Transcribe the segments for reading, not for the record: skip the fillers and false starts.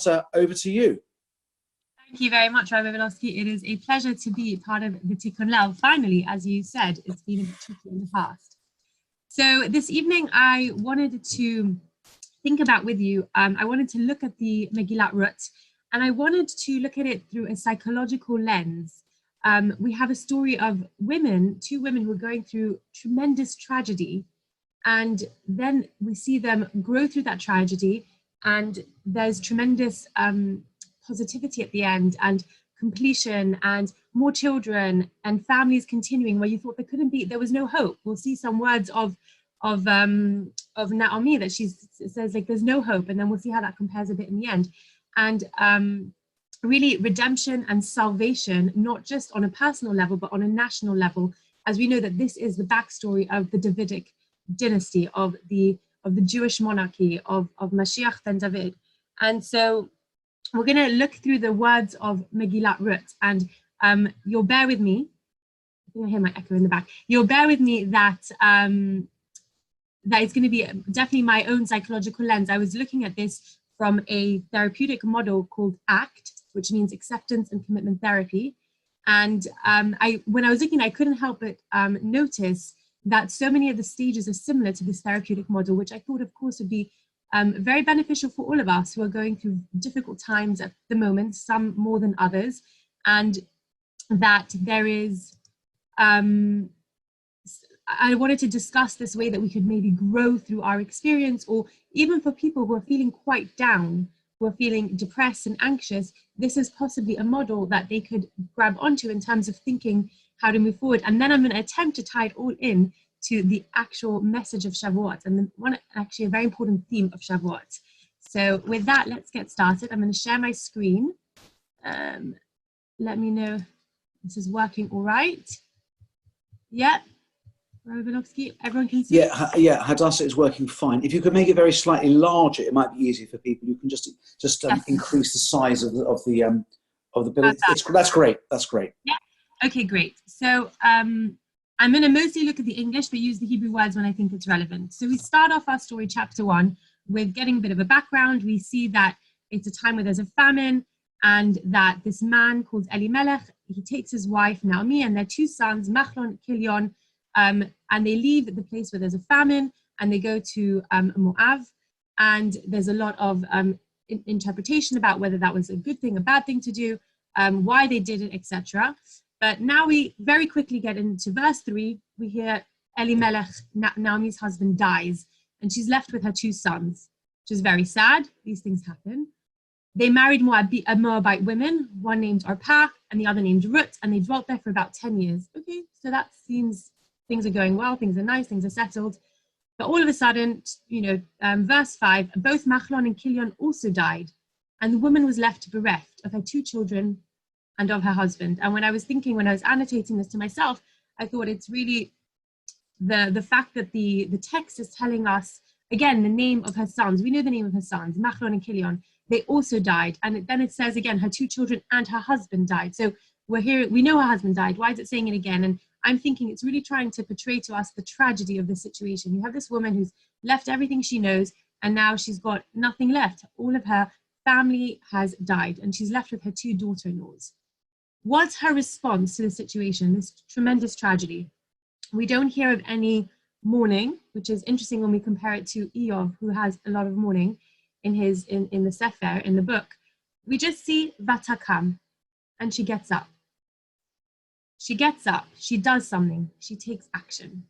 over to you. Thank you very much, Rabbi Wilofsky. It is a pleasure to be part of the Tikkun Lev. Finally, as you said, it's been a bit tricky in the past. So this evening, I wanted to think about with you, I wanted to look at the Megillat Rut, and I wanted to look at it through a psychological lens. We have a story of women, two women who are going through tremendous tragedy, and then we see them grow through that tragedy, and there's tremendous positivity at the end, and completion, and more children, and families continuing where you thought there was no hope. We'll see some words of Naomi that she says like there's no hope, and then we'll see how that compares a bit in the end. And really redemption and salvation, not just on a personal level but on a national level, as we know that this is the backstory of the Davidic dynasty, of the Jewish monarchy, of Mashiach ben David. And so we're going to look through the words of Megillat Rut, and you'll bear with me. I think I hear my echo in the back. You'll bear with me that that it's going to be definitely my own psychological lens. I was looking at this from a therapeutic model called ACT, which means acceptance and commitment therapy. And when I was looking, I couldn't help but notice that so many of the stages are similar to this therapeutic model, which I thought, of course, would be very beneficial for all of us who are going through difficult times at the moment, some more than others, and that there is, I wanted to discuss this way that we could maybe grow through our experience, or even for people who are feeling quite down, who are feeling depressed and anxious, this is possibly a model that they could grab onto in terms of thinking how to move forward. And then I'm going to attempt to tie it all in to the actual message of Shavuot, and actually a very important theme of Shavuot. So with that, let's get started. I'm going to share my screen. Let me know this is working all right. Yeah. Rabinovsky, everyone can see? Yeah, Hadassah is working fine. If you could make it very slightly larger, it might be easier for people. You can just increase the size of the building. That's great. That's great. Yeah. Okay, great. So I'm going to mostly look at the English, but use the Hebrew words when I think it's relevant. So we start off our story, chapter 1, with getting a bit of a background. We see that it's a time where there's a famine, and that this man called Elimelech, he takes his wife Naomi and their two sons, Machlon, Kilion, and they leave the place where there's a famine, and they go to Moab. And there's a lot of interpretation about whether that was a good thing, a bad thing to do, why they did it, etc. But now we very quickly get into verse 3. We hear Elimelech, Naomi's husband, dies, and she's left with her two sons, which is very sad. These things happen. They married Moabite women, one named Orpah and the other named Ruth, and they dwelt there for about 10 years. Okay, so that seems things are going well, things are nice, things are settled. But all of a sudden, verse 5, both Machlon and Kilion also died, and the woman was left bereft of her two children and of her husband. And when I was annotating this to myself, I thought it's really the fact that the text is telling us, again, the name of her sons. We know the name of her sons, Machlon and Kilion. They also died. And then it says again, her two children and her husband died. So we know her husband died. Why is it saying it again? And I'm thinking it's really trying to portray to us the tragedy of the situation. You have this woman who's left everything she knows, and now she's got nothing left. All of her family has died, and she's left with her two daughter-in-laws. What's her response to the situation, this tremendous tragedy? We don't hear of any mourning, which is interesting when we compare it to Eov, who has a lot of mourning in the Sefer, in the book. We just see Vatakam, and she gets up. She gets up, she does something, she takes action.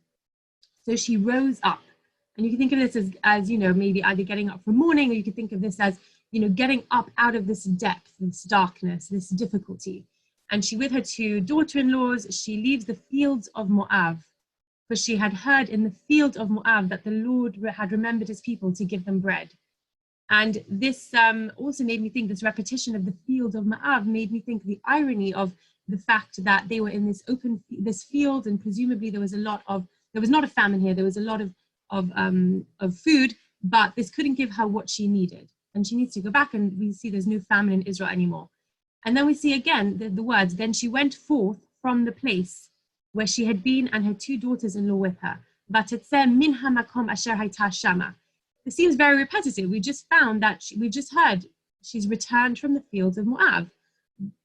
So she rose up. And you can think of this as maybe either getting up from mourning, or you could think of this as, getting up out of this depth, this darkness, this difficulty. And she, with her two daughter-in-laws, she leaves the fields of Moab, for she had heard in the field of Moab that the Lord had remembered his people to give them bread. And this also made me think, this repetition of the field of Moab made me think the irony of the fact that they were in this field, and presumably there was not a famine here, there was a lot of food, but this couldn't give her what she needed. And she needs to go back, and we see there's no famine in Israel anymore. And then we see again the words, then she went forth from the place where she had been, and her two daughters-in-law with her. Min hamakom asher hayta shama. It seems very repetitive. We just found that we've just heard she's returned from the fields of Moab.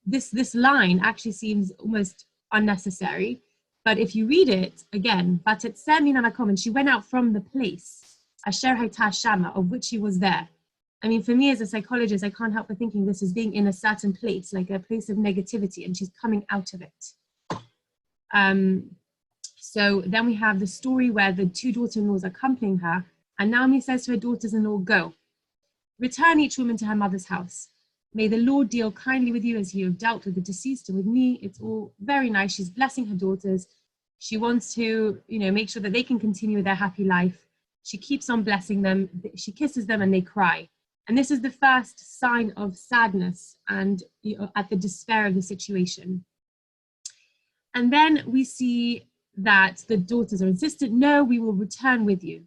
This line actually seems almost unnecessary, but if you read it again, and she went out from the place, Asher Hayta Shama, of which she was there. I mean, for me as a psychologist, I can't help but thinking this is being in a certain place, like a place of negativity, and she's coming out of it. So then we have the story where the two daughter-in-laws are accompanying her, and Naomi says to her daughters-in-law, "Go, return each woman to her mother's house. May the Lord deal kindly with you as you have dealt with the deceased and with me." It's all very nice. She's blessing her daughters. She wants to, make sure that they can continue with their happy life. She keeps on blessing them. She kisses them and they cry. And this is the first sign of sadness and at the despair of the situation. And then we see that the daughters are insistent, "No, we will return with you."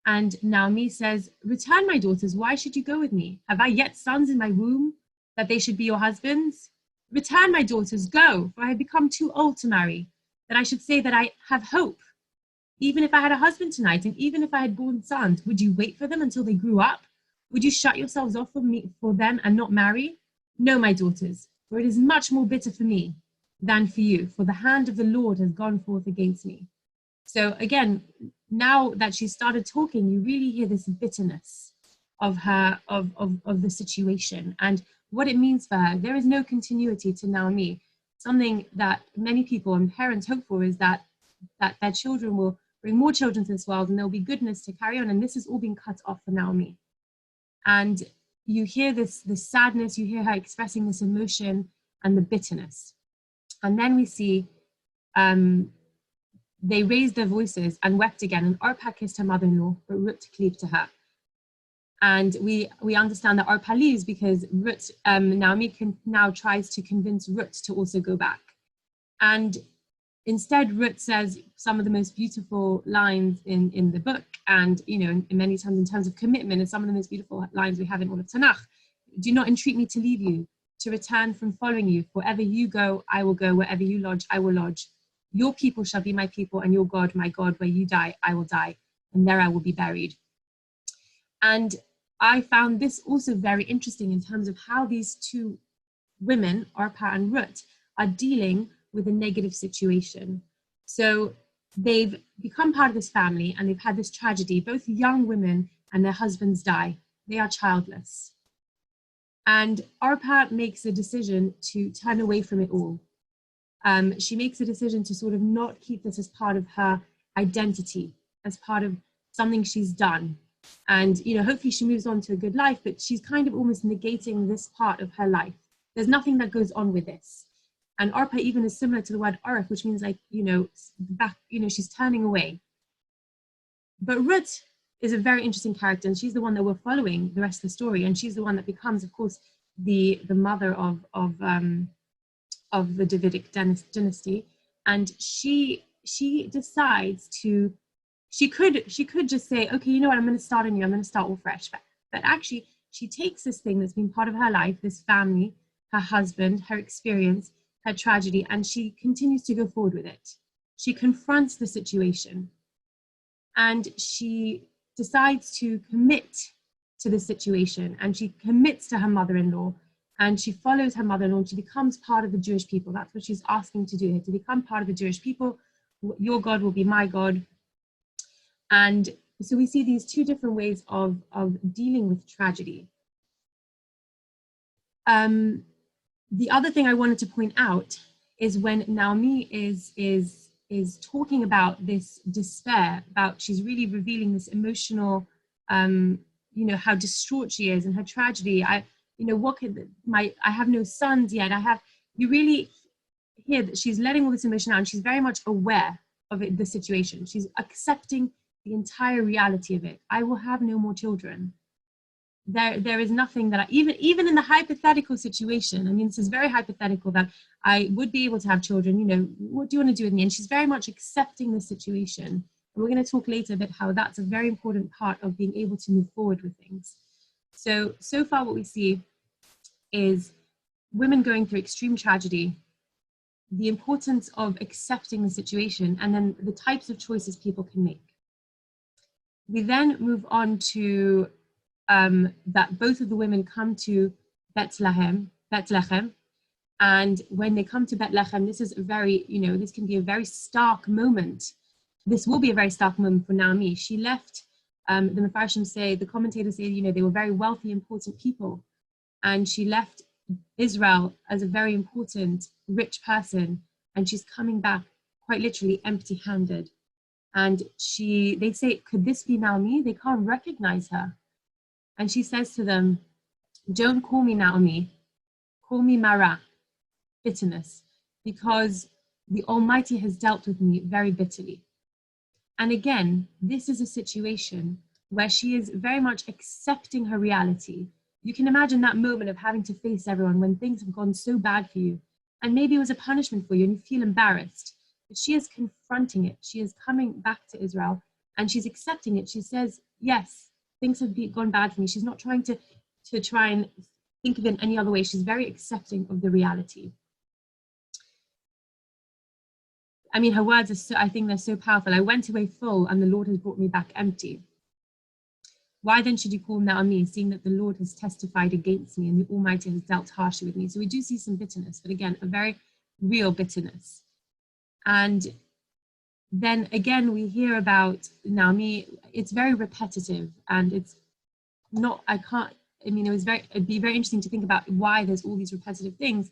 And Naomi says, "Return, my daughters. Why should you go with me? Have I yet sons in my womb that they should be your husbands? Return, my daughters, go, for I have become too old to marry, that I should say that I have hope. Even if I had a husband tonight, and even if I had born sons, would you wait for them until they grew up? Would you shut yourselves off for them and not marry? No, my daughters, for it is much more bitter for me than for you, for the hand of the Lord has gone forth against me." So again, now that she started talking, you really hear this bitterness of her, of the situation and what it means for her. There is no continuity to Naomi. Something that many people and parents hope for is that their children will bring more children to this world and there'll be goodness to carry on. And this is all being cut off for Naomi. And you hear this sadness, you hear her expressing this emotion and the bitterness. And then we see they raised their voices and wept again, and Orpah kissed her mother-in-law, but Ruth cleaved to her. And we understand that Orpah leaves because Naomi now tries to convince Ruth to also go back. And instead, Ruth says some of the most beautiful lines in the book, and many times in terms of commitment, and some of the most beautiful lines we have in all of Tanakh. "Do not entreat me to leave you, to return from following you. Wherever you go, I will go. Wherever you lodge, I will lodge. Your people shall be my people, and your God, my God. Where you die, I will die, and there I will be buried." And I found this also very interesting in terms of how these two women, Orpah and Ruth, are dealing with a negative situation. So they've become part of this family and they've had this tragedy. Both young women and their husbands die. They are childless. And Orpah makes a decision to turn away from it all. She makes a decision to sort of not keep this as part of her identity, as part of something she's done. And, hopefully she moves on to a good life, but she's kind of almost negating this part of her life. There's nothing that goes on with this. And Orpah even is similar to the word Orach, which means she's turning away. But Ruth is a very interesting character, and she's the one that we're following the rest of the story. And she's the one that becomes, of course, the mother of the Davidic dynasty. And she decides to, she could just say, "Okay, you know what, I'm going to start anew, I'm going to start all fresh." But actually, she takes this thing that's been part of her life, this family, her husband, her experience, her tragedy, and she continues to go forward with it. She confronts the situation and she decides to commit to the situation, and she commits to her mother-in-law, and she follows her mother-in-law, and she becomes part of the Jewish people. That's what she's asking to do here, to become part of the Jewish people. Your God will be my God. And so we see these two different ways of dealing with tragedy. The other thing I wanted to point out is when Naomi is talking about this despair, about she's really revealing this emotional, how distraught she is and her tragedy. I have no sons yet. You really hear that she's letting all this emotion out, and she's very much aware of the situation. She's accepting the entire reality of it. I will have no more children. There is nothing that even in the hypothetical situation, I mean, this is very hypothetical, that I would be able to have children, what do you want to do with me? And she's very much accepting the situation. And we're going to talk later about how that's a very important part of being able to move forward with things. So far what we see is women going through extreme tragedy, the importance of accepting the situation, and then the types of choices people can make. We then move on to that both of the women come to Bethlehem, and when they come to Bethlehem, this is a very, this can be a very stark moment. This will be a very stark moment for Naomi. She left, the Mefarshim say, the commentators say, they were very wealthy, important people. And she left Israel as a very important, rich person. And she's coming back quite literally empty-handed. And they say, could this be Naomi? They can't recognize her. And she says to them, don't call me Naomi, call me Mara, bitterness, because the Almighty has dealt with me very bitterly. And again, this is a situation where she is very much accepting her reality. You can imagine that moment of having to face everyone when things have gone so bad for you, and maybe it was a punishment for you and you feel embarrassed. But she is confronting it. She is coming back to Israel and she's accepting it. She says, yes, things have gone bad for me. She's not trying to try and think of it in any other way. She's very accepting of the reality. I mean, her words are so, I think they're so powerful. I went away full and the Lord has brought me back empty. Why then should you call Naomi, seeing that the Lord has testified against me and the Almighty has dealt harshly with me? So we do see some bitterness, but again, a very real bitterness. And then again, we hear about Naomi. It's very repetitive and it's not, it'd be very interesting to think about why there's all these repetitive things.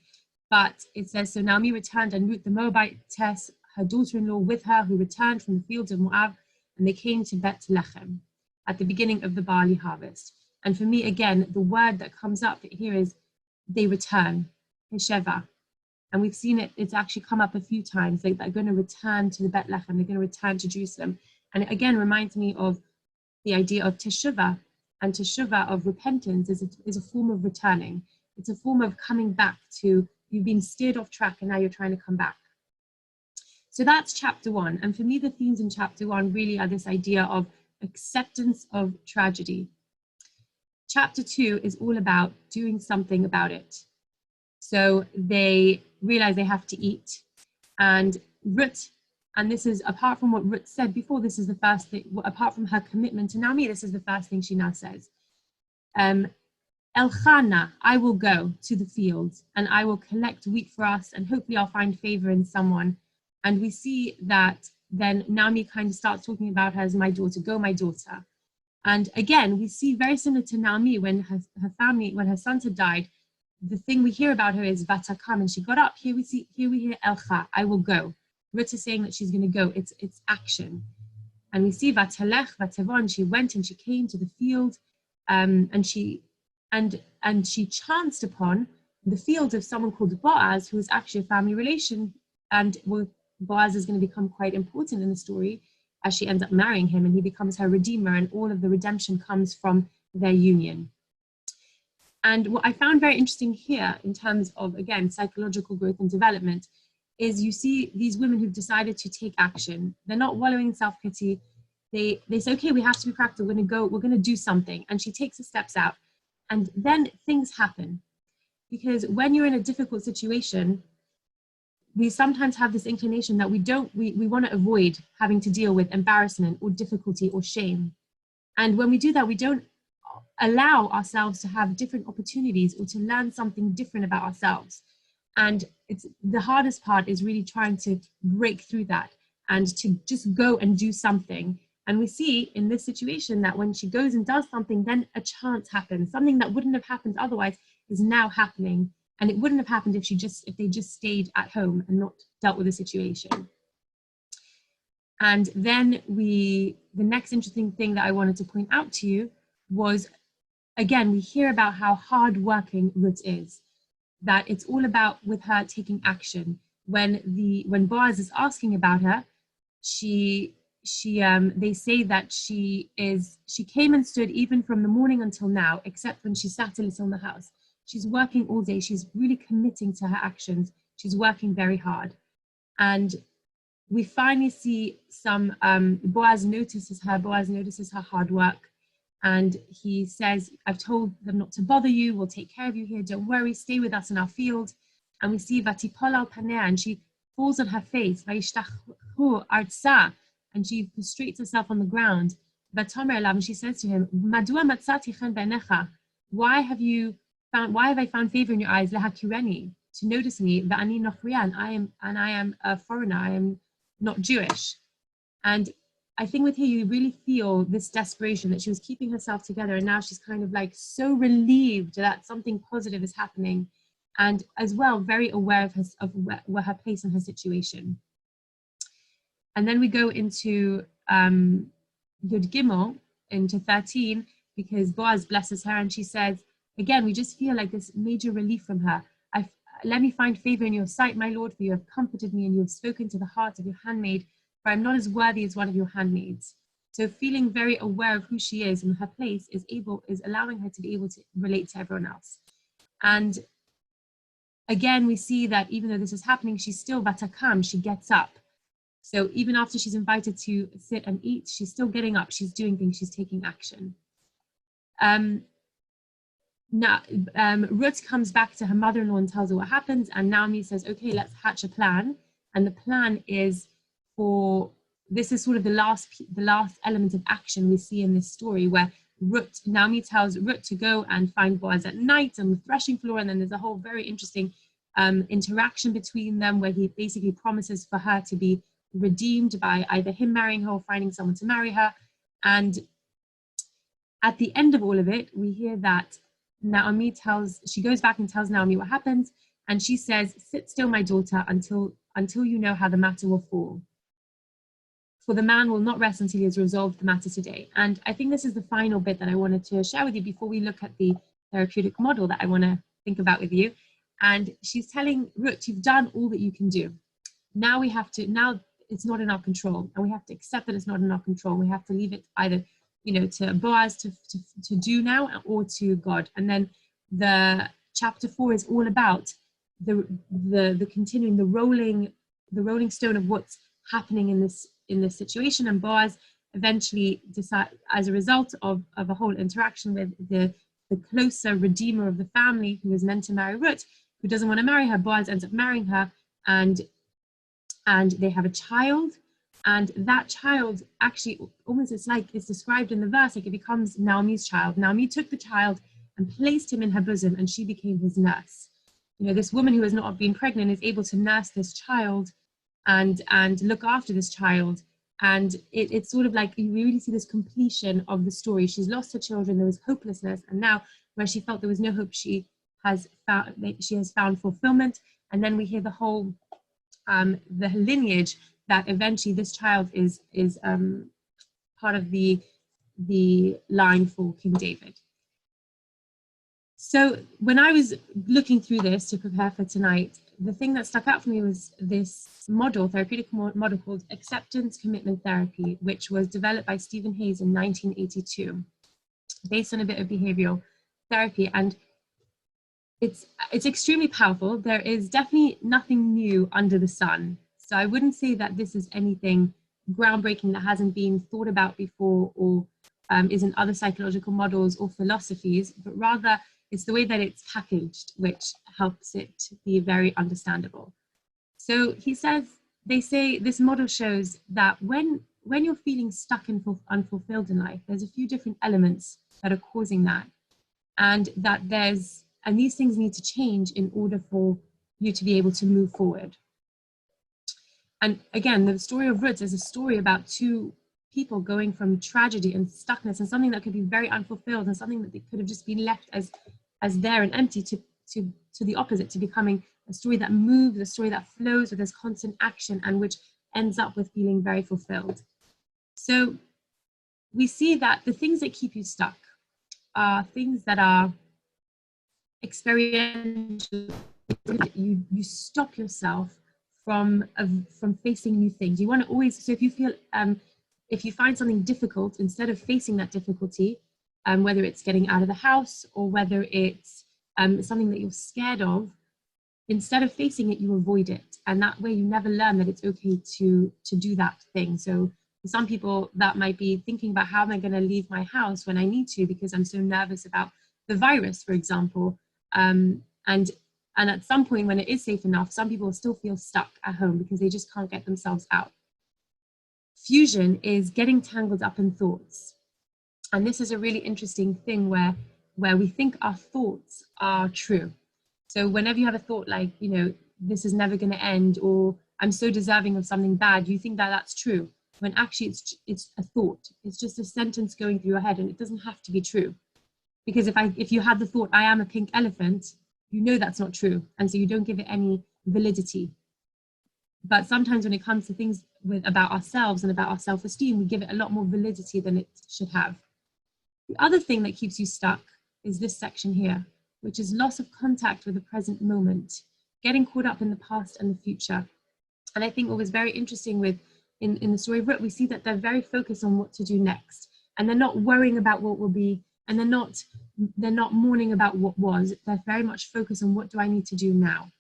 But it says, so Naomi returned and Ruth the Moabitess, her daughter-in-law with her, who returned from the fields of Moab, and they came to Bethlehem at the beginning of the barley harvest. And for me, again, the word that comes up here is they return, Hesheva. And we've seen it, it's actually come up a few times, like they're going to return to the Bethlehem, they're going to return to Jerusalem. And it again reminds me of the idea of teshuvah, and teshuvah of repentance is a form of returning. It's a form of coming back to, you've been steered off track and now you're trying to come back. So that's chapter 1. And for me, the themes in chapter 1 really are this idea of acceptance of tragedy. Chapter 2 is all about doing something about it. So they realize they have to eat. And Ruth, and this is apart from what Ruth said before, this is the first thing, apart from her commitment to Naomi, this is the first thing she now says. Elchana, I will go to the fields and I will collect wheat for us and hopefully I'll find favor in someone. And we see that then Naomi kind of starts talking about her as my daughter, go my daughter. And again, we see very similar to Naomi when her family, when her sons had died, the thing we hear about her is Vatakam, and she got up. Here we hear Elcha, I will go. Ruth is saying that she's going to go. It's action. And we see Vatalech, Vatavon, she went and she came to the field, and she chanced upon the field of someone called Boaz, who is actually a family relation, and Boaz is going to become quite important in the story as she ends up marrying him, and he becomes her redeemer, and all of the redemption comes from their union. And what I found very interesting here in terms of, again, psychological growth and development is you see these women who've decided to take action. They're not wallowing in self-pity. They say, okay, we have to be practical. We're going to do something. And she takes the steps out. And then things happen. Because when you're in a difficult situation, we sometimes have this inclination that we want to avoid having to deal with embarrassment or difficulty or shame. And when we do that, we don't allow ourselves to have different opportunities or to learn something different about ourselves. And it's the hardest part is really trying to break through that and to just go and do something. And we see in this situation that when she goes and does something, then a chance happens. Something that wouldn't have happened otherwise is now happening. And it wouldn't have happened if they just stayed at home and not dealt with the situation. And then the next interesting thing that I wanted to point out to you was, again, we hear about how hardworking Ruth is, that it's all about with her taking action. When Boaz is asking about her, they say that she came and stood even from the morning until now, except when she sat a little in the house. She's working all day. She's really committing to her actions. She's working very hard. And we finally see some, Boaz notices her hard work. And he says, I've told them not to bother you. We'll take care of you here. Don't worry. Stay with us in our field. And we see Vatipol al paneh, and she falls on her face. Vayishtachu artsa, and she prostrates herself on the ground. Vatomer elav, and she says to him, Madua matzati chen b'einecha, why have I found favor in your eyes, lehakireni, to notice me, v'ani nochriya, and I am a foreigner, I am not Jewish. And I think with her, you really feel this desperation that she was keeping herself together, and now she's kind of like so relieved that something positive is happening, and as well very aware of where her place in her situation. And then we go into Yud Gimel, into 13, because Boaz blesses her, and she says, again, we just feel like this major relief from her. Let me find favor in your sight, my Lord, for you have comforted me, and you have spoken to the heart of your handmaid, for I'm not as worthy as one of your handmaids. So feeling very aware of who she is and her place is allowing her to be able to relate to everyone else. And again, we see that even though this is happening, she's still batakam, she gets up. So even after she's invited to sit and eat, she's still getting up, she's doing things, she's taking action. Now, Ruth comes back to her mother-in-law and tells her what happens, and Naomi says, okay, let's hatch a plan. And the plan is this is sort of the last element of action we see in this story, where Naomi tells Ruth to go and find Boaz at night on the threshing floor, and then there's a whole very interesting interaction between them, where he basically promises for her to be redeemed by either him marrying her or finding someone to marry her. And at the end of all of it, we hear that she goes back and tells Naomi what happens, and she says, sit still, my daughter, until you know how the matter will fall. For the man will not rest until he has resolved the matter today. And I think this is the final bit that I wanted to share with you before we look at the therapeutic model that I want to think about with you. And she's telling Ruth, you've done all that you can do. Now it's not in our control, and we have to accept that it's not in our control. We have to leave it either, to Boaz to do now, or to God. And then the chapter 4 is all about the continuing, the rolling stone of what's happening in this situation. And Boaz eventually decides, as a result of a whole interaction with the closer redeemer of the family, who was meant to marry Ruth, who doesn't want to marry her, Boaz ends up marrying her, and they have a child. And that child actually, almost it's described in the verse, like it becomes Naomi's child. Naomi took the child and placed him in her bosom, and she became his nurse. This woman who has not been pregnant is able to nurse this child and look after this child. And it's sort of like you really see this completion of the story. She's lost her children, there was hopelessness, and now where she felt there was no hope, she has found fulfillment. And then we hear the whole the lineage that eventually this child is part of the line for King David. So when I was looking through this to prepare for tonight, the thing that stuck out for me was this therapeutic model called Acceptance Commitment Therapy, which was developed by Stephen Hayes in 1982, based on a bit of behavioral therapy. And it's extremely powerful. There is definitely nothing new under the sun. So I wouldn't say that this is anything groundbreaking that hasn't been thought about before, or is in other psychological models or philosophies, but rather it's the way that it's packaged, which helps it to be very understandable. So they say this model shows that when you're feeling stuck and unfulfilled in life, there's a few different elements that are causing that, and these things need to change in order for you to be able to move forward. And again, the story of Ruth is a story about two people going from tragedy and stuckness and something that could be very unfulfilled and something that they could have just been left as there and empty to the opposite, to becoming a story that moves, a story that flows with this constant action, and which ends up with feeling very fulfilled. So we see that the things that keep you stuck are things that are experiential. You stop yourself from facing new things. You want to always, so if you find something difficult, instead of facing that difficulty, whether it's getting out of the house or whether it's something that you're scared of, instead of facing it, you avoid it. And that way you never learn that it's okay to do that thing. So for some people, that might be thinking about, how am I going to leave my house when I need to, because I'm so nervous about the virus, for example. And at some point when it is safe enough, some people still feel stuck at home because they just can't get themselves out. Fusion is getting tangled up in thoughts. And this is a really interesting thing where we think our thoughts are true. So whenever you have a thought like, you know, this is never going to end, or I'm so deserving of something bad, you think that that's true, when actually it's a thought. It's just a sentence going through your head, and it doesn't have to be true. Because if you had the thought, I am a pink elephant, you know that's not true, and so you don't give it any validity. But sometimes when it comes to things about ourselves and about our self-esteem, we give it a lot more validity than it should have. The other thing that keeps you stuck is this section here, which is loss of contact with the present moment, getting caught up in the past and the future. And I think what was very interesting in the story of Ruth, we see that they're very focused on what to do next, and they're not worrying about what will be, and they're not mourning about what was. They're very much focused on what do I need to do now.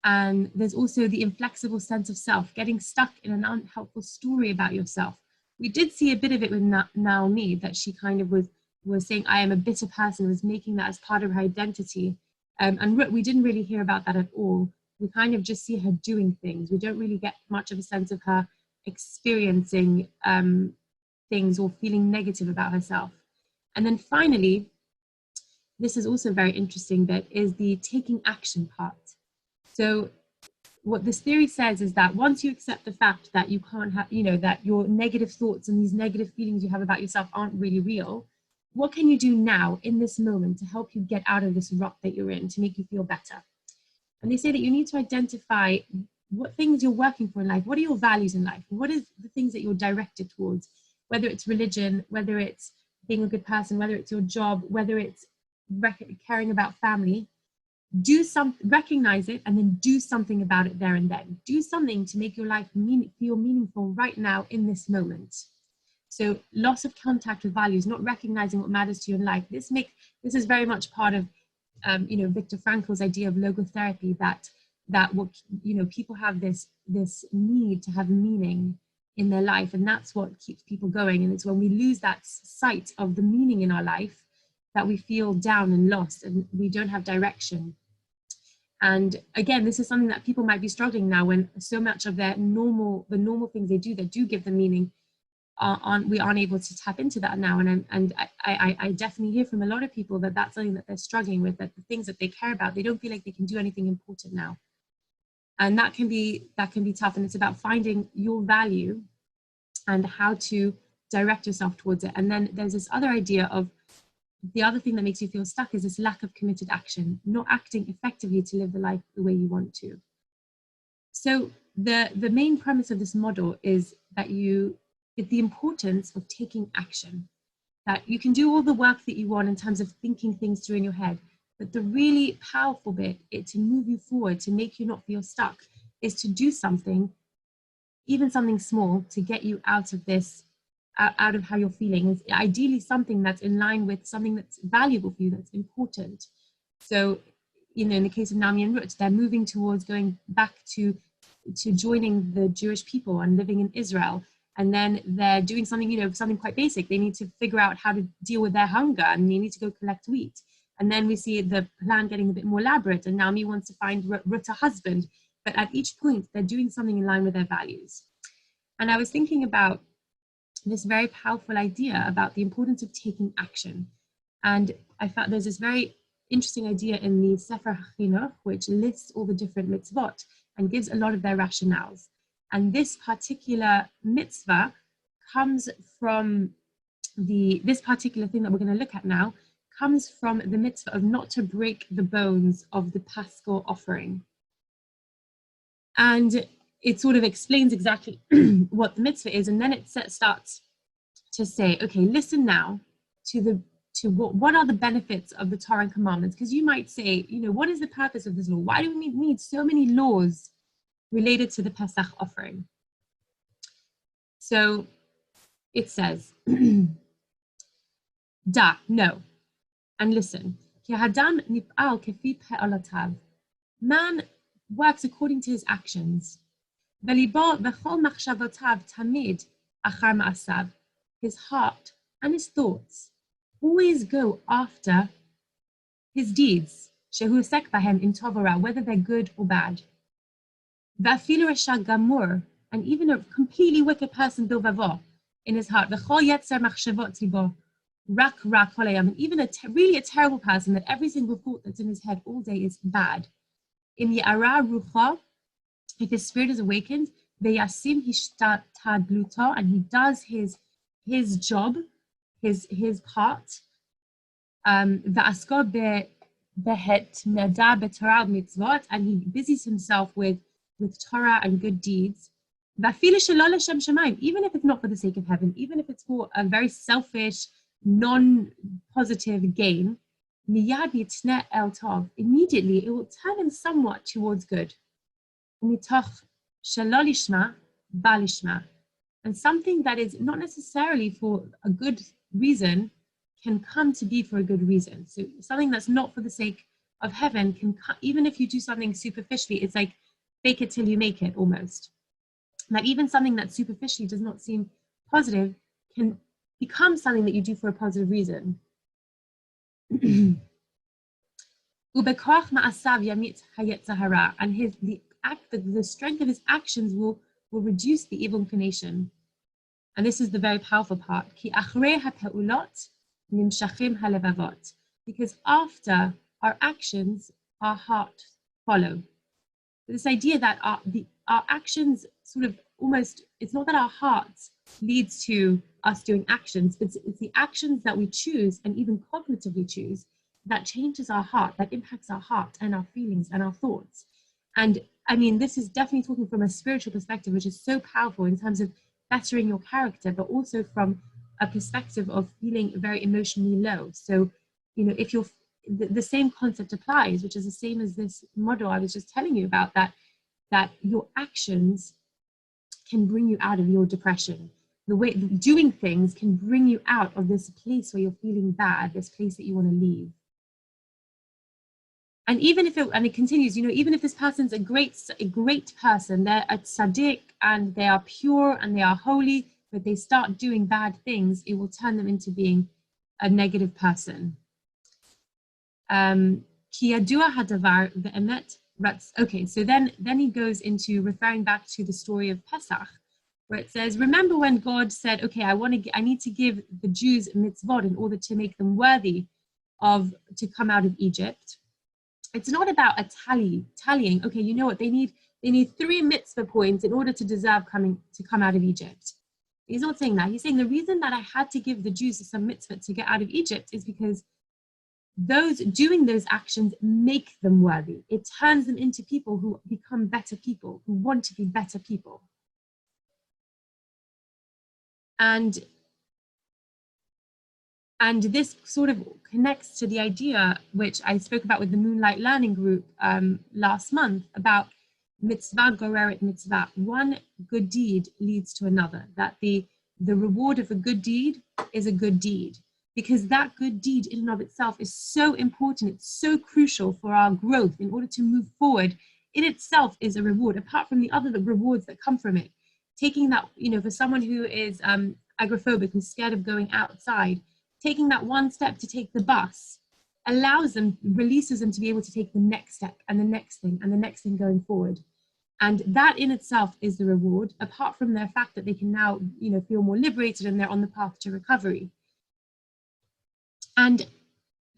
And there's also the inflexible sense of self, getting stuck in an unhelpful story about yourself. We did see a bit of it with Naomi, that she kind of was saying, I am a bitter person, was making that as part of her identity. And we didn't really hear about that at all. We kind of just see her doing things. We don't really get much of a sense of her experiencing things or feeling negative about herself. And then finally, this is also a very interesting bit, is the taking action part. So what this theory says is that once you accept the fact that you can't have, you know, that your negative thoughts and these negative feelings you have about yourself aren't really real, what can you do now in this moment to help you get out of this rut that you're in, to make you feel better? And they say that you need to identify what things you're working for in life. What are your values in life? What is the things that you're directed towards? Whether it's religion, whether it's being a good person, whether it's your job, whether it's caring about family. Recognize it, and then do something about it there and then. Do something to make your life feel meaningful right now in this moment. So loss of contact with values, not recognizing what matters to you in life. This is very much part of Viktor Frankl's idea of logotherapy, that what, you know, people have this need to have meaning in their life, and that's what keeps people going. And it's when we lose that sight of the meaning in our life that we feel down and lost, and we don't have direction. And again, this is something that people might be struggling now, when so much of the normal things they do that do give them meaning, we aren't able to tap into that now. And I definitely hear from a lot of people that that's something that they're struggling with, that the things that they care about, they don't feel like they can do anything important now. And that can be tough. And it's about finding your value and how to direct yourself towards it. And then there's this other idea of, the other thing that makes you feel stuck is this lack of committed action, not acting effectively to live the life the way you want to. So the main premise of this model is that it's the importance of taking action, that you can do all the work that you want in terms of thinking things through in your head, but the really powerful bit, to move you forward, to make you not feel stuck, is to do something, even something small, to get you out of this, out of how you're feeling. Is ideally something that's in line with something that's valuable for you, that's important. So, you know, in the case of Naomi and Ruth, they're moving towards going back to joining the Jewish people and living in Israel. And then they're doing something, you know, something quite basic. They need to figure out how to deal with their hunger, and they need to go collect wheat. And then we see the plan getting a bit more elaborate, and Naomi wants to find Ruth a husband. But at each point, they're doing something in line with their values. And I was thinking about this very powerful idea about the importance of taking action. And I found there's this very interesting idea in the Sefer HaChinuch, which lists all the different mitzvot and gives a lot of their rationales. And this particular mitzvah comes from this particular thing that we're going to look at now, comes from the mitzvah of not to break the bones of the Paschal offering. And it sort of explains exactly what the mitzvah is, and then it starts to say, okay, listen now to what are the benefits of the Torah and commandments? Because you might say, you know, what is the purpose of this law? Why do we need so many laws related to the Pesach offering? So it says, da, no, and listen. Man works according to his actions. His heart and his thoughts always go after his deeds, whether they're good or bad. And even a completely wicked person, in his heart. V'chol yetzer machshavot libo, rak kol hayam. And even really a terrible person, that every single thought that's in his head all day is bad. In Ya'ara rucha, if his spirit is awakened, ve'yasim hishtadluto, and he does his job, his part. V'asko behet meda betorah mitzvot, and he busies himself with Torah and good deeds. V'afilu shelo l'shem shamayim, even if it's not for the sake of heaven, even if it's for a very selfish, non-positive gain, miyad yitne el tov, immediately it will turn him somewhat towards good. Mitoch shelo lishma ba lishma, and something that is not necessarily for a good reason can come to be for a good reason. So something that's not for the sake of heaven can, even if you do something superficially, it's like fake it till you make it almost. That even something that superficially does not seem positive can become something that you do for a positive reason. And the strength of his actions will reduce the evil inclination. And this is the very powerful part. Because after our actions, our heart follow. This idea that our actions sort of almost, it's not that our hearts leads to us doing actions, it's the actions that we choose and even cognitively choose that changes our heart, that impacts our heart and our feelings and our thoughts. And I mean, this is definitely talking from a spiritual perspective, which is so powerful in terms of bettering your character, but also from a perspective of feeling very emotionally low. So, you know, if you're, the same concept applies, which is the same as this model I was just telling you about, that your actions can bring you out of your depression. The way doing things can bring you out of this place where you're feeling bad, this place that you want to leave. And even if it continues, you know, even if this person's a great person, they're a tzaddik and they are pure and they are holy, but they start doing bad things, it will turn them into being a negative person. Ki yadua hadavar ve'emet ratz. Okay, so then he goes into referring back to the story of Pesach, where it says, remember when God said, okay, I need to give the Jews mitzvot in order to make them worthy to come out of Egypt. It's not about a tallying. Okay, you know what? They need 3 mitzvah points in order to deserve to come out of Egypt. He's not saying that. He's saying the reason that I had to give the Jews some mitzvah to get out of Egypt is because doing those actions make them worthy. It turns them into people who become better people, who want to be better people. And this sort of connects to the idea which I spoke about with the Moonlight Learning Group last month about mitzvah goreret mitzvah. One good deed leads to another, that the reward of a good deed is a good deed, because that good deed in and of itself is so important, it's so crucial for our growth in order to move forward. In itself is a reward, apart from the other rewards that come from it. Taking that, you know, for someone who is agoraphobic, who's scared of going outside, taking that one step to take the bus releases them to be able to take the next step and the next thing and the next thing going forward. And that in itself is the reward, apart from the fact that they can now, you know, feel more liberated and they're on the path to recovery. And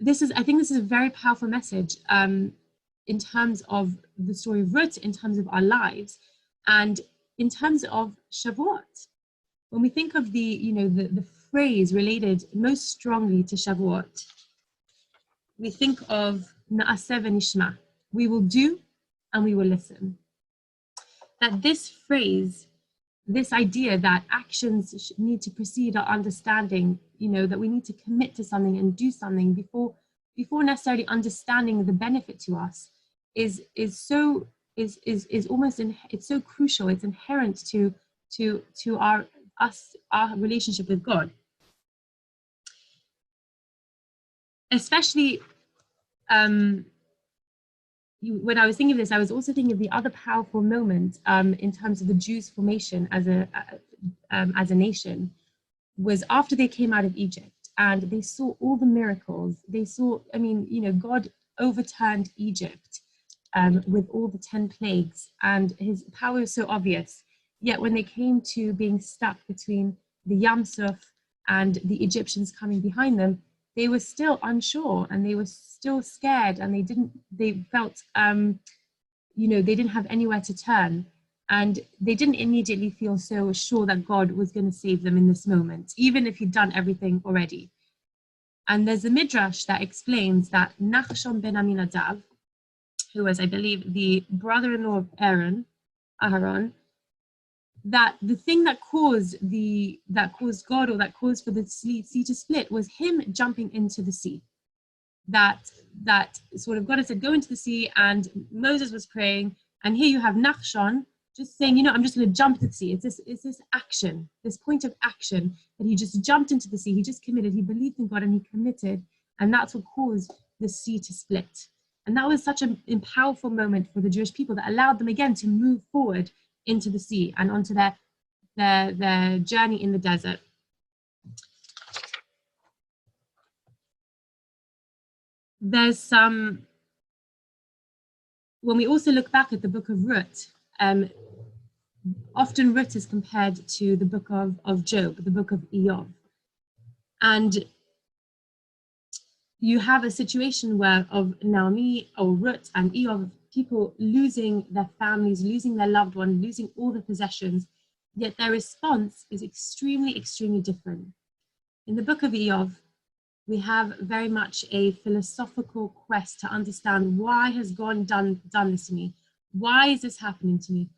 I think this is a very powerful message in terms of the story of Ruth, in terms of our lives, and in terms of Shavuot. When we think of the phrase related most strongly to Shavuot, we think of Na'aseh v'nishma, we will do and we will listen. That this phrase, this idea that actions need to precede our understanding, you know, that we need to commit to something and do something before necessarily understanding the benefit to us, is almost it's so crucial. It's inherent to our relationship with God. Especially when I was thinking of this, I was also thinking of the other powerful moment in terms of the Jews' formation as a nation, was after they came out of Egypt and they saw all the miracles. They saw, I mean, you know, God overturned Egypt with all the 10 plagues, and his power is so obvious. Yet when they came to being stuck between the Yam Suf and the Egyptians coming behind them, they were still unsure and they were still scared, and they felt, they didn't have anywhere to turn. And they didn't immediately feel so sure that God was going to save them in this moment, even if he'd done everything already. And there's a midrash that explains that Nachshon ben Aminadav, who was, I believe, the brother-in-law of Aaron, that the thing that caused God, or that caused for the sea to split, was him jumping into the sea. That sort of God had said, go into the sea, and Moses was praying, and here you have Nachshon just saying, I'm just going to jump into the sea. It's this action, this point of action, that he just jumped into the sea. He just committed. He believed in God and he committed, and that's what caused the sea to split. And that was such a powerful moment for the Jewish people that allowed them again to move forward into the sea and onto their journey in the desert. There's some, when we also look back at the book of Ruth, often Ruth is compared to the book of Job, the book of Iyov. And you have a situation where of Naomi or Ruth and Iyov, people losing their families, losing their loved ones, losing all the possessions, yet their response is extremely, extremely different. In the book of Iyov, we have very much a philosophical quest to understand, why has God done this to me? Why is this happening to me?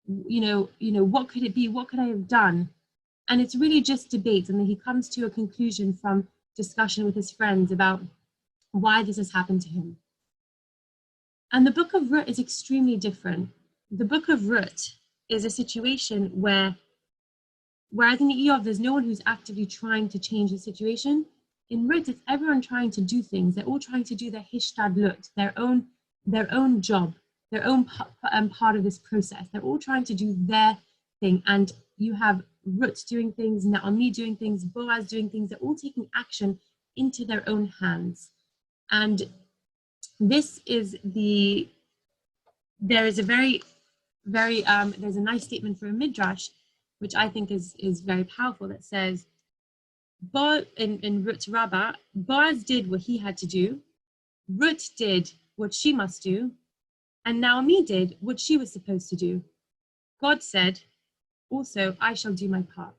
What could it be? What could I have done? And it's really just debate. And then he comes to a conclusion from discussion with his friends about why this has happened to him. And the book of Ruth is extremely different. The book of Ruth is a situation whereas in Iyov, there's no one who's actively trying to change the situation. In Ruth, it's everyone trying to do things. They're all trying to do their hishtadlut, their own job, their own part of this process. They're all trying to do their thing. And you have Ruth doing things, Naomi doing things, Boaz doing things. They're all taking action into their own hands. And this is there's a nice statement for a midrash, which I think is very powerful, that says, in Ruth Rabbah, Boaz did what he had to do, Ruth did what she must do, and Naomi did what she was supposed to do. God said, also, I shall do my part.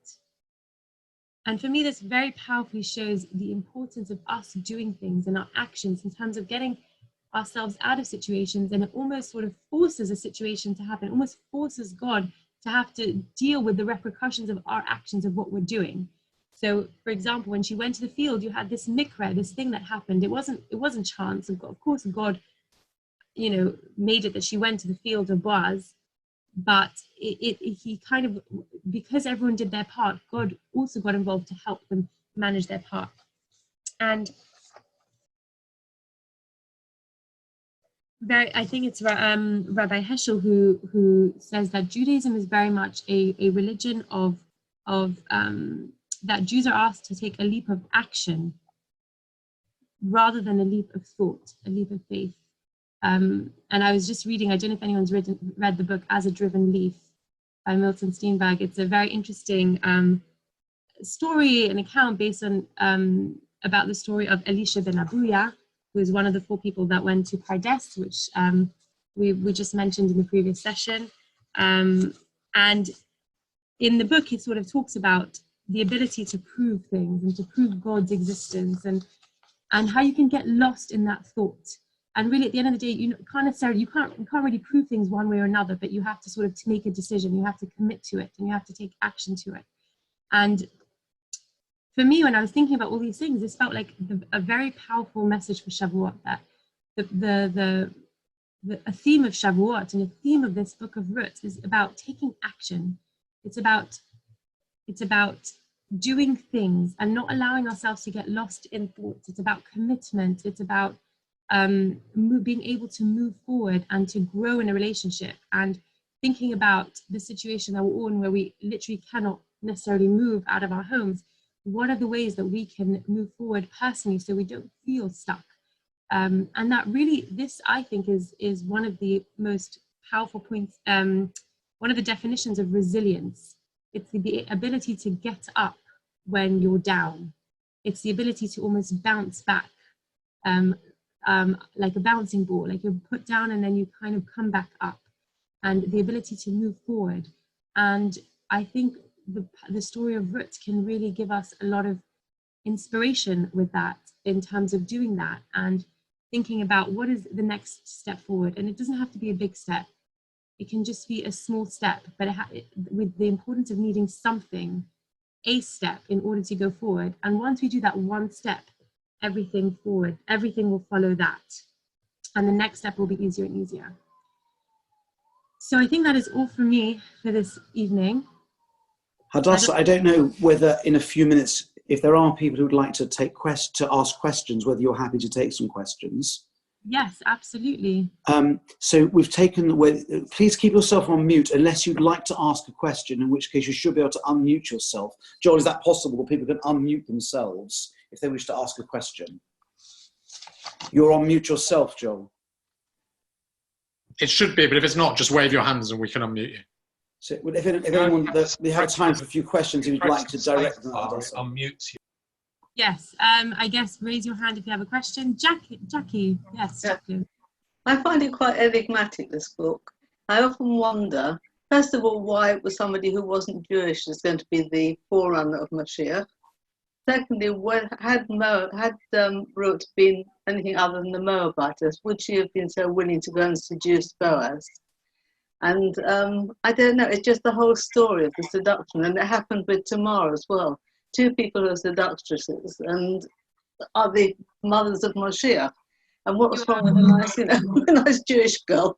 And for me, this very powerfully shows the importance of us doing things and our actions in terms of getting ourselves out of situations, and it almost sort of forces a situation to happen, almost forces God to have to deal with the repercussions of our actions, of what we're doing. So, for example, when she went to the field, you had this mikra, this thing that happened. It wasn't chance. Of course, God, made it that she went to the field of Boaz, but he kind of, because everyone did their part, God also got involved to help them manage their part. And I think it's Rabbi Heschel who says that Judaism is very much a religion of that Jews are asked to take a leap of action rather than a leap of thought, a leap of faith. And I was just reading, I don't know if anyone's read the book As a Driven Leaf by Milton Steenberg. It's a very interesting story, an account based on about the story of Elisha ben Abuya, who is one of the 4 people that went to Pardes, which we just mentioned in the previous session. And in the book, it sort of talks about the ability to prove things and to prove God's existence, and how you can get lost in that thought. And really, at the end of the day, you can't really prove things one way or another, but you have to sort of to make a decision. You have to commit to it, and you have to take action to it. And for me, when I was thinking about all these things, this felt like a very powerful message for Shavuot, that a theme of Shavuot and a theme of this book of Ruth is about taking action. It's about doing things and not allowing ourselves to get lost in thoughts. It's about commitment. It's about being able to move forward and to grow in a relationship, and thinking about the situation that we're all in, where we literally cannot necessarily move out of our homes. What are the ways that we can move forward personally so we don't feel stuck? And that really, this I think is one of the most powerful points, one of the definitions of resilience, It's the ability to get up when you're down. It's the ability to almost bounce back, like a bouncing ball, like you're put down and then you kind of come back up, and the ability to move forward. And I think the story of Ruth can really give us a lot of inspiration with that, in terms of doing that and thinking about what is the next step forward. And it doesn't have to be a big step. It can just be a small step, but with the importance of needing something, a step in order to go forward. And once we do that one step, everything will follow that. And the next step will be easier and easier. So I think that is all for me for this evening. Hadassah, I don't know whether in a few minutes, if there are people who would like to ask questions, whether you're happy to take some questions. Yes, absolutely. So we've taken, please keep yourself on mute unless you'd like to ask a question, in which case you should be able to unmute yourself. Joel, is that possible that people can unmute themselves if they wish to ask a question? You're on mute yourself, Joel. It should be, but if it's not, just wave your hands and we can unmute you. So if anyone, we have time for a few questions, if you'd like to direct them at us. Unmute you. Yes, I guess raise your hand if you have a question. Jackie, yes, Jacqueline. I find it quite enigmatic, this book. I often wonder, first of all, why it was somebody who wasn't Jewish is going to be the forerunner of Mashiach. Secondly, had Ruth been anything other than the Moabitess, would she have been so willing to go and seduce Boaz? And I don't know, it's just the whole story of the seduction. And it happened with Tamar as well. Two people who are seductresses and are the mothers of Moshiach. And what's wrong with a nice Jewish girl?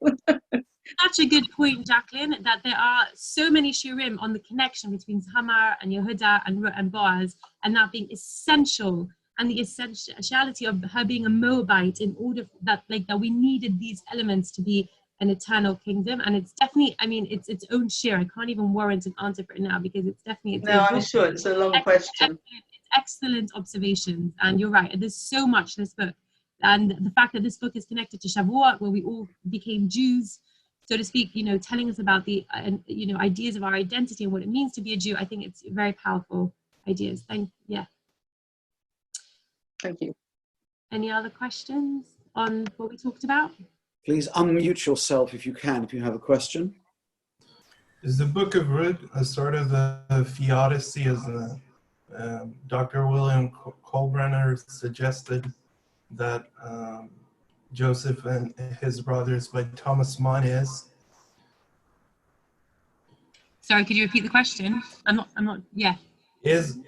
Such a good point, Jacqueline, that there are so many shirim on the connection between Tamar and Yehuda and Boaz, and that being essential, and the essentiality of her being a Moabite, in order that we needed these elements to be an eternal kingdom. And it's definitely, I mean, it's its own share. I can't even warrant an answer for it now, because it's definitely I'm sure it's a long question. It's excellent observations, and you're right, there's so much in this book. And the fact that this book is connected to Shavuot, where we all became Jews, so to speak, telling us about the ideas of our identity and what it means to be a Jew, I think it's very powerful ideas. Thank you. Any other questions on what we talked about? Please unmute yourself if you can, if you have a question. Is the Book of Ruth a sort of a theodicy, as Dr. William Kohlbrenner suggested, that Joseph and His Brothers by Thomas Mann is? Sorry, could you repeat the question? I'm not, yeah. Is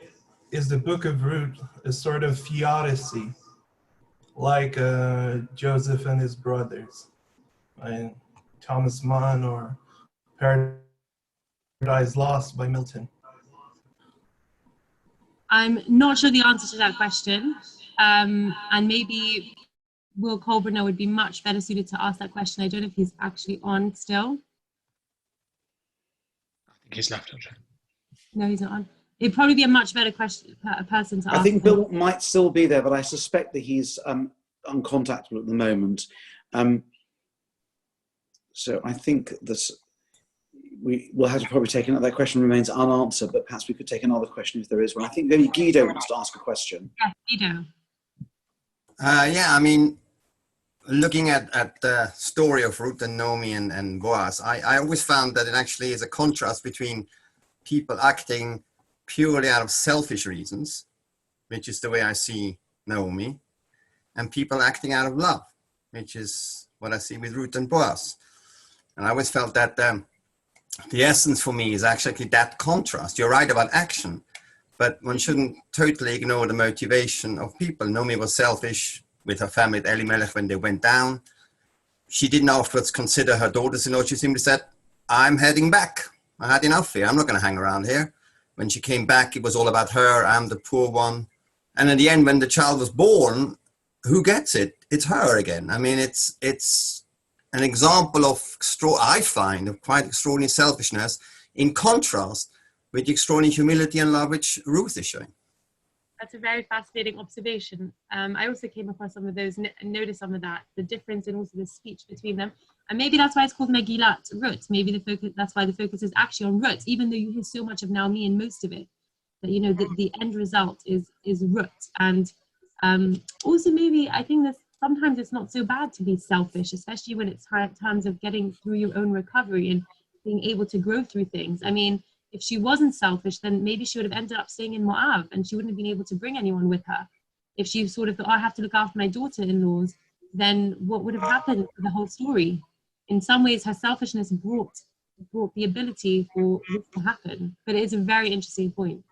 the Book of Ruth a sort of theodicy, like Joseph and His Brothers by Thomas Mann, or Paradise Lost by Milton? I'm not sure the answer to that question. And maybe Will Kohlbrenner would be much better suited to ask that question. I don't know if he's actually on still. I think he's left. No, he's not on. It'd probably be a much better person to ask. I think Bill might still be there, but I suspect that he's uncontactable at the moment. So I think that we will have to probably take another. That question remains unanswered, but perhaps we could take another question if there is one. I think maybe Guido wants to ask a question. Yes, Guido. Yeah, I mean, looking at the story of Ruth and Naomi and Boaz, I always found that it actually is a contrast between people acting purely out of selfish reasons, which is the way I see Naomi, and people acting out of love, which is what I see with Ruth and Boaz. And I always felt that the essence for me is actually that contrast. You're right about action, but one shouldn't totally ignore the motivation of people. Naomi was selfish with her family at Elimelech when they went down. She didn't afterwards consider her daughters-in-law. She simply said, I'm heading back. I had enough here. I'm not going to hang around here. When she came back, it was all about her. I'm the poor one. And in the end, when the child was born, who gets it? It's her again. I mean, it's an example of, I find, of quite extraordinary selfishness in contrast with the extraordinary humility and love which Ruth is showing. That's a very fascinating observation. I also came across some of those and noticed some of that, the difference and also the speech between them. And maybe that's why it's called Megillat Ruth. Maybe that's why the focus is actually on Ruth, even though you hear so much of Naomi in most of it. That, you know, the end result is Ruth. And also maybe I think that sometimes it's not so bad to be selfish, especially when it's terms of getting through your own recovery and being able to grow through things. I mean, if she wasn't selfish, then maybe she would have ended up staying in Moab and she wouldn't have been able to bring anyone with her. If she sort of thought, oh, I have to look after my daughter-in-laws, then what would have happened for the whole story? In some ways, her selfishness brought the ability for this to happen. But it is a very interesting point.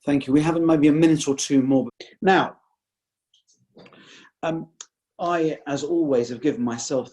Thank you. We have maybe a minute or two more. Now, I, as always, have given myself